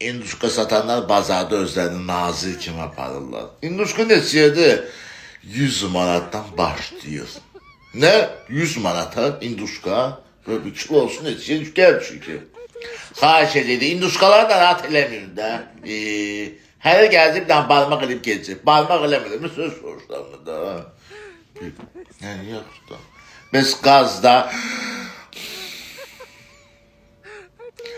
İnduşka satanlar bazarda özlerini nazir kimi aparırlar. İnduşka neçədir? 100 manattan başlıyor. Ne? 100 manata induşka? Böyle bir kilo olsun neçəyə gəl çünki. Xahiş edirdi. İnduşkalar da rahat eləmir də. Hələ gəldi bir dənə barmaq eləyib gələcək. Barmaq eləmir mi? Söz soruşlarını da. Yəni yoxdur da. Biz qazda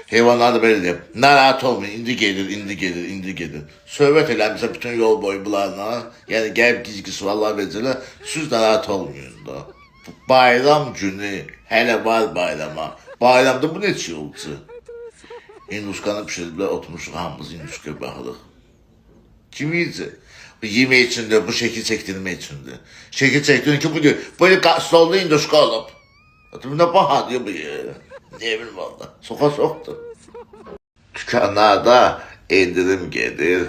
heyvanlar da böyle deyip, narahat olmayın, indi gelir. Söhbət eləmişsə bütün yol boyu bularına, yəni gəlib gizgisi vallahi verəcəklər, siz narahat olmayın da. Bayram günü, hələ var bayrama. Bayramda bu neçə oldu? İnduşkanı pişirdilər, oturmuşuq hamımız induşkaya baxırıq. Kim yiyəcək? Bu yemək içindir, bu şəkil çəkdirmək içindir. Şəkil çəkdirin ki, bugün böyle stolda induşka olub. Ne bahadır bu yer? Ne bileyim valla. Soka soktu. Dükkanlarda indirim gelir.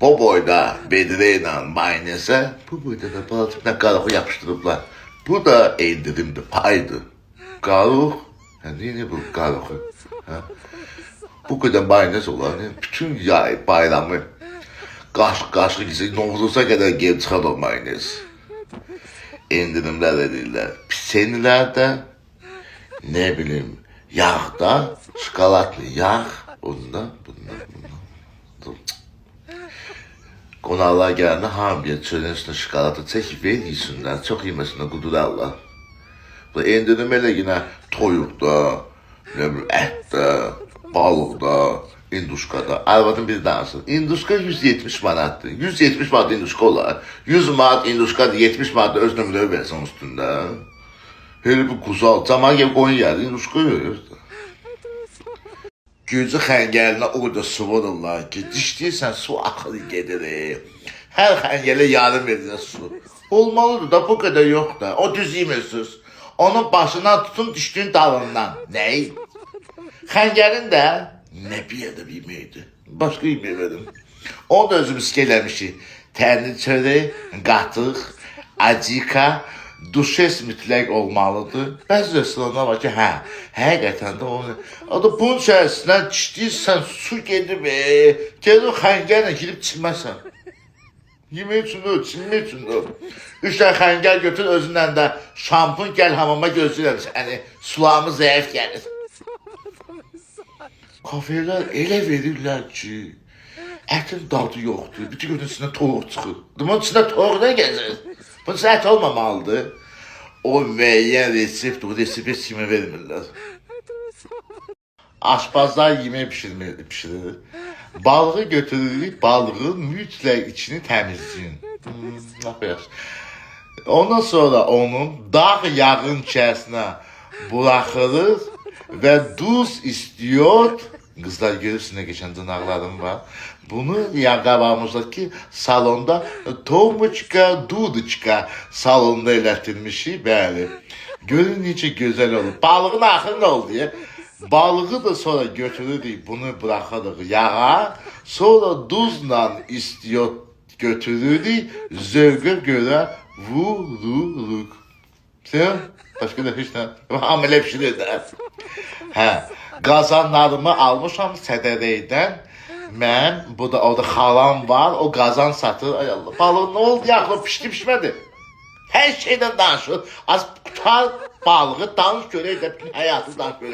Bu boyda Bedre ile mayoneze, bu boyda da balıkla karuhu yapıştırıplar. Bu da indirimdi, paydı. Karuh, ne bu karuhu? Bu kadar mayonez olan, bütün yay bayramı kaşık gitsin, Novruz'a kadar geri çıkan o mayonez. İndirimler edirlər. Pisenilerde, ne bileyim, yağda, şokolatlı yağ, bundan. Qonaqlar gələndə hamıya çölün üstüne şokolatı çəkib ver, yesinlər, çox yeməsinlər, qudurarlar. Bu endirim elə yine toyuqda, ne bileyim, ətdə, balıqda, induşkada. Arvadın bir dansı. İnduşka 170 manatdır. 170 manat induşka olar. 100 manat induşka 70 manat öz nömrəyə versən üstündə. Hele bir kuzal. Zaman gibi koyun yerdi. İnduşka yox. Gözü xəngəlinə o kadar su vururlar ki, dişliyirsən su axır gedir. Hər xəngələ yarım verirlər su. Olmalıdır da bu kadar yok da. O düz yemirsiniz. Onun başından tutun düştüğün dalından. Ney? Xəngəlin də ne bir yerde bir yemeydi. Başka yemeği verin. O da özümüz gelemişi. Təndir çörəyi, qatıq, acika, duşes mütləq olmalıdır. Bəzi restoranlar var ki, həqiqətən də o da bunun içərisindən içdiysən su gedib, gəlir xəngəllə girib çilməsən. Yemək üçün də, çilmək üçün də. 3 tane xəngəl götür, özündən də şampun gəl hamama gözləyirəm. Yəni, sularımız zəif gəlir. Kafeler elə verirlər ki, ətin dadı yoxdur. Bütün gün içində toyuq çıxır. Bunun içində toyuq ne gəzir? Bunun içində ət olmamalıdır. O müəyyən resept, o resepet kimi vermirlər. Aşpazlar yemək pişirir. Balığı götürürük, balığın mütləq içini təmizləyin. Ondan sonra onun dağ yağın içərisinə bırakırız ve duz istiyor. Kızlar görürsün ne geçen tırnaklarım var. Bunu yaqabağımızdaki salonda Tomuçka, Duduçka salonda elətilmişi, bəli. Görün necə gözəl olur. Balığın axırı ne oldu ya? Balığı da sonra götürürük, bunu bırakırıq yağa. Sonra duzla istiyor götürürük, zövqə görə vururuk. Sen? Başka da hiç ne? Hamile pişirir de. Qazanlarımı almışam sədərəkdən. Mən, bu da orada xalam var, o qazan satır. Ay Allah, balıq ne oldu ya? Pişdi, pişmədi. Hər şeydən danışır. Az tutar balığı, danış görək də bütün həyatı danış görək.